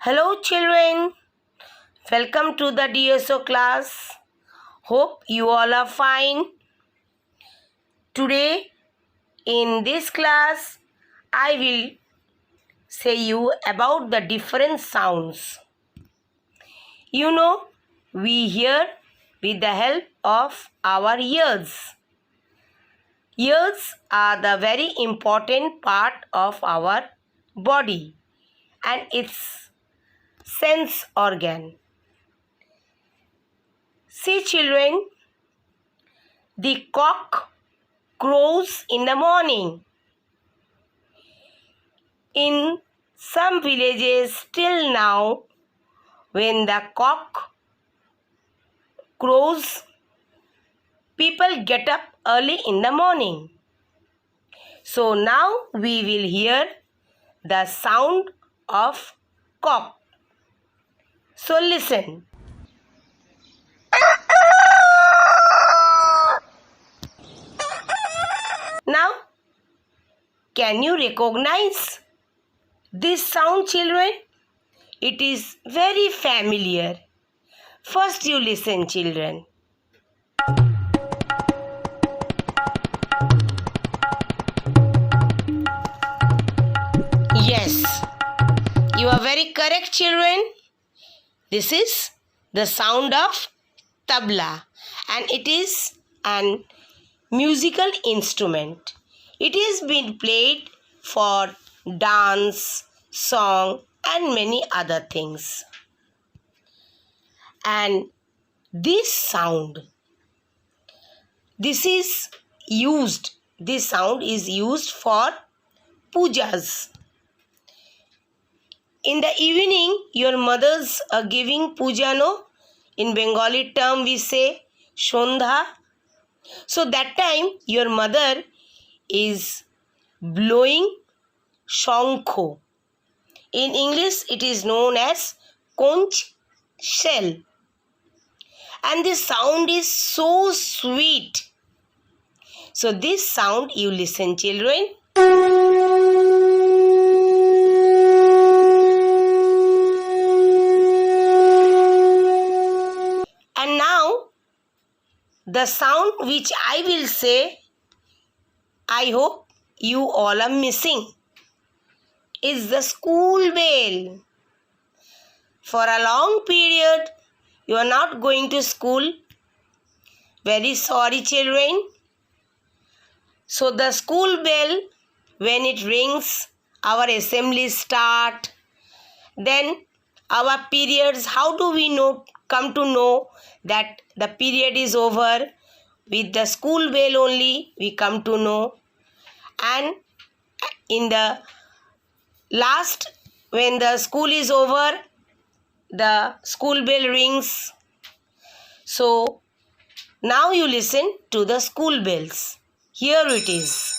Hello, children. Welcome to the DSO class. Hope you all are fine. Today, in this class, I will say you about the different sounds. You know, we hear with the help of our ears. Ears are the very important part of our body and its sense organ. See, children, the cock crows in the morning. In some villages still now, when the cock crows, people get up early in the morning. So now we will hear the sound of cock. So listen. Now, can you recognize this sound, children? It is very familiar. First you listen, children. Yes, you are very correct, children. This is the sound of tabla and it is an musical instrument. It is being played for dance, song and many other things. And this sound is used for pujas. In the evening, your mothers are giving puja, no? In Bengali term, we say Shondha. So that time, your mother is blowing shankho. In English, it is known as conch shell. And this sound is so sweet. So this sound, you listen, children. And now, the sound which I will say, I hope you all are missing, is the school bell. For a long period, you are not going to school. Very sorry, children. So the school bell, when it rings, our assemblies start. Then our periods, how do we come to know that the period is over? With the school bell only we come to know. And in the last, when the school is over, the school bell rings. So now you listen to the school bells. Here it is.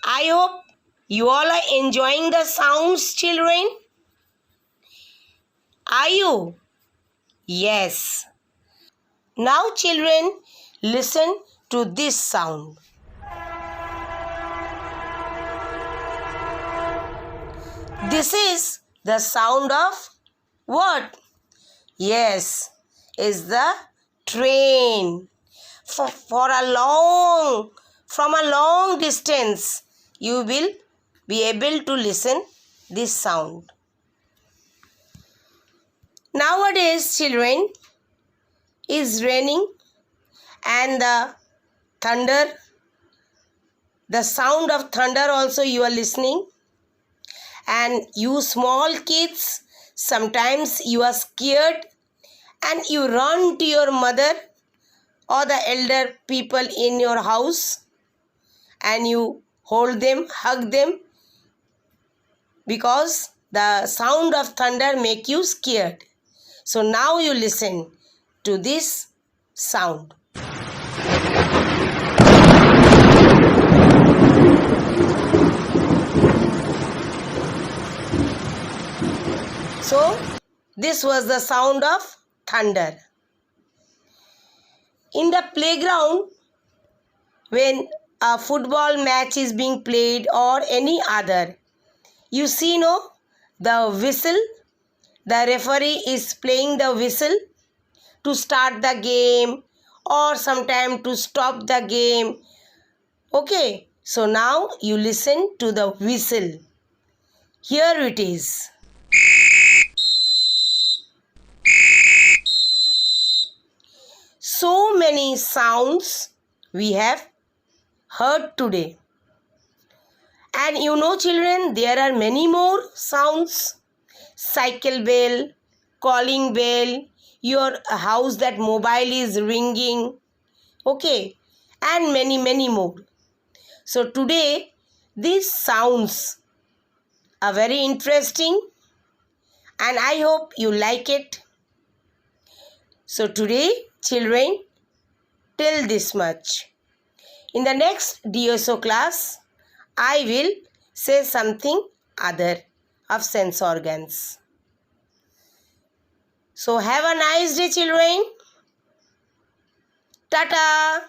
I hope you all are enjoying the sounds, children. Are you? Yes. Now, children, listen to this sound. This is the sound of what? Yes, is the train. From a long distance, you will be able to listen this sound. Nowadays, children, is raining and the thunder, the sound of thunder also you are listening. And you small kids, sometimes you are scared and you run to your mother or the elder people in your house and you hold them, hug them, because the sound of thunder make you scared. So now you listen to this sound. So this was the sound of thunder. In the playground, when a football match is being played or any other, you see, no, the whistle, the referee is playing the whistle to start the game or sometime to stop the game. Okay, so now you listen to the whistle. Here it is. So many sounds we have heard today. And you know, children, there are many more sounds. Cycle bell, calling bell, your house that mobile is ringing. Okay, and many more. So today, these sounds are very interesting and I hope you like it. So today, children, till this much. In the next DSO class, I will say something other of sense organs. So have a nice day, children. Tata.